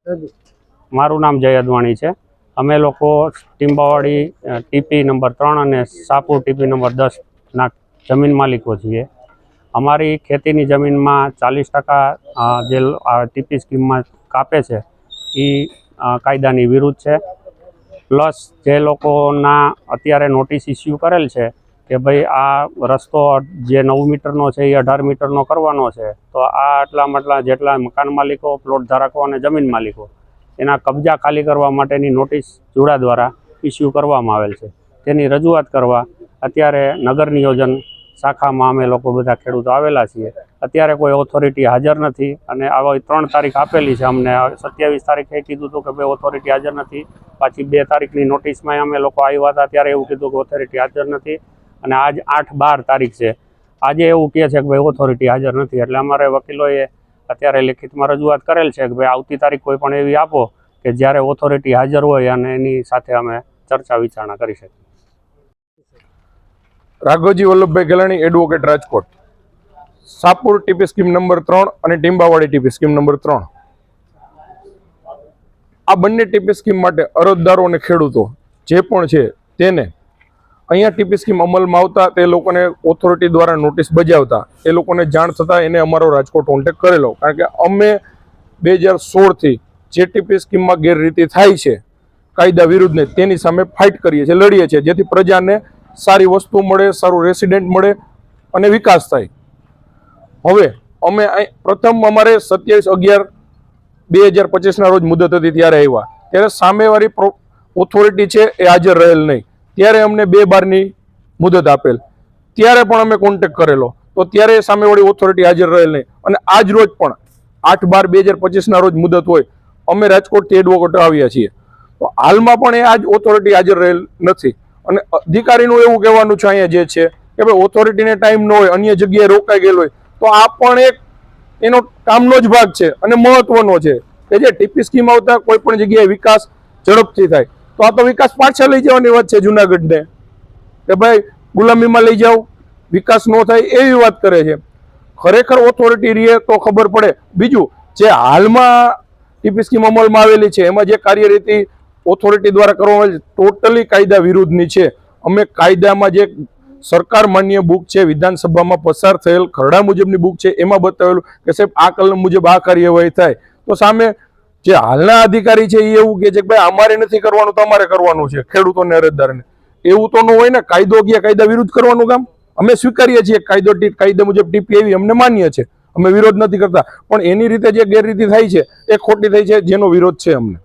મારું નામ જય અદવાણી છે। અમે લોકો ટીંબાવાડી ટીપી નંબર 3 અને સાપુર ટીપી નંબર 10 ના જમીન માલિકો છીએ। અમારી ખેતીની જમીનમાં 40% જે ટીપી સ્કીમમાં કાપે છે એ કાયદાની વિરુદ્ધ છે। પ્લસ જે લોકોના અત્યારે નોટિસ ઇસ્યુ કરેલ છે કે ભાઈ આ રસ્તો જે 9 મીટરનો છે એ 18 મીટરનો કરવાનો છે, તો આ આટલા જેટલા મકાન માલિકો, પ્લોટ ધારકો અને જમીન માલિકો એના કબજા ખાલી કરવા માટેની નોટિસ જુડા દ્વારા ઇસ્યુ કરવામાં આવેલ છે। તેની રજૂઆત કરવા અત્યારે નગર નિયોજન શાખામાં અમે લોકો બધા ખેડૂતો આવેલા છીએ। અત્યારે કોઈ ઓથોરિટી હાજર નથી અને આવા 3 તારીખ આપેલી છે અમને। 27 તારીખે કીધું હતું કે ભાઈ ઓથોરિટી હાજર નથી, પાછી 2 તારીખની નોટિસમાં અમે લોકો આવ્યા હતા ત્યારે એવું કીધું કે ઓથોરિટી હાજર નથી, અને આજ 8-12 તારીખ છે, આજે એવું કહે છે કે ભાઈ ઓથોરિટી હાજર નથી। એટલે અમારે વકીલોએ અત્યારે લેખિતમાં રજૂઆત કરેલ છે કે ભાઈ આવતી તારીખ કોઈ પણ એવી આપો કે જ્યારે ઓથોરિટી હાજર હોય અને એની સાથે અમે ચર્ચા વિચારણા કરી શકીએ। Raghavji Vallabhbhai Gelani, advocate, Rajkot. Sapur TP scheme number 3 અને ટીંબાવાડી ટીપી સ્કીમ નંબર 3 આ બંને ટીપી સ્કીમ માટે અરજદારો અને ખેડૂતો જે પણ છે તેને અહીંયા ટીપી સ્કીમ અમલમાં આવતા તે લોકોને ઓથોરિટી દ્વારા નોટિસ બજાવતા એ લોકોને જાણ થતાં એને અમારો રાજકોટ કોન્ટેક્ટ કરેલો, કારણ કે અમે 2016થી જે ટીપી સ્કીમમાં ગેરરીતિ થાય છે કાયદા વિરુદ્ધને તેની સામે ફાઇટ કરીએ છીએ, લડીએ છીએ, જેથી પ્રજાને સારી વસ્તુ મળે, સારું રેસિડેન્ટ મળે અને વિકાસ થાય। હવે અમે પ્રથમ અમારે 27/11/2025 રોજ મુદત હતી ત્યારે આવ્યા, ત્યારે સામેવાળી ઓથોરિટી છે એ હાજર રહેલ નહીં, ત્યારે અમને 2/12ની મુદત આપેલ, ત્યારે પણ અમે કોન્ટેક્ટ કરેલો તો ત્યારે સામેવાળી ઓથોરિટી હાજર રહેલ નહીં, અને આજ રોજ પણ 8/12/2025 રોજ મુદત હોય, અમે રાજકોટથી એડવોકેટ આવ્યા છીએ તો હાલમાં પણ એ આજ ઓથોરિટી હાજર રહેલ નથી। અને અધિકારીનું એવું કહેવાનું છે અહીંયા જે છે કે ભાઈ ઓથોરિટીને ટાઈમ ન હોય, અન્ય જગ્યાએ રોકાઈ ગયેલો હોય, તો આ પણ એક એનો કામનો જ ભાગ છે અને મહત્વનો છે કે જે ટીપી સ્કીમ આવતા કોઈ પણ જગ્યાએ વિકાસ ઝડપથી થાય, તો આ તો વિકાસ પાછા લઈ જવાની વાત છે જુનાગઢને, કે ભાઈ ગુલામીમાં લઈ જાઓ, વિકાસ ન થાય એવી વાત કરે છે। ખરેખર ઓથોરિટી રહે તો ખબર પડે। બીજું જે હાલમાં ટીપી સ્કીમ અમલમાં આવેલી છે એમાં જે કાર્યરીતિ ઓથોરિટી દ્વારા કરવામાં આવી છે ટોટલી કાયદા વિરુદ્ધની છે। અમે કાયદામાં જે સરકાર માન્ય બુક છે, વિધાનસભામાં પસાર થયેલ ખરડા મુજબની બુક છે, એમાં બતાવેલું કે સાહેબ આ કલમ મુજબ આ કાર્યવાહી થાય, તો સામે જે હાલના અધિકારી છે એ એવું કહે છે કે ભાઈ અમારે નથી કરવાનું, તમારે કરવાનું છે ખેડૂતોને, અરજદારને। એવું તો ન હોય ને, કાયદો કે કાયદા વિરુદ્ધ કરવાનું કામ। અમે સ્વીકારીએ છીએ કાયદા મુજબ ટીપી એવી અમને માન્ય છે, અમે વિરોધ નથી કરતા, પણ એની રીતે જે ગેરરીતિ થાય છે એ ખોટી થઈ છે, જેનો વિરોધ છે અમને।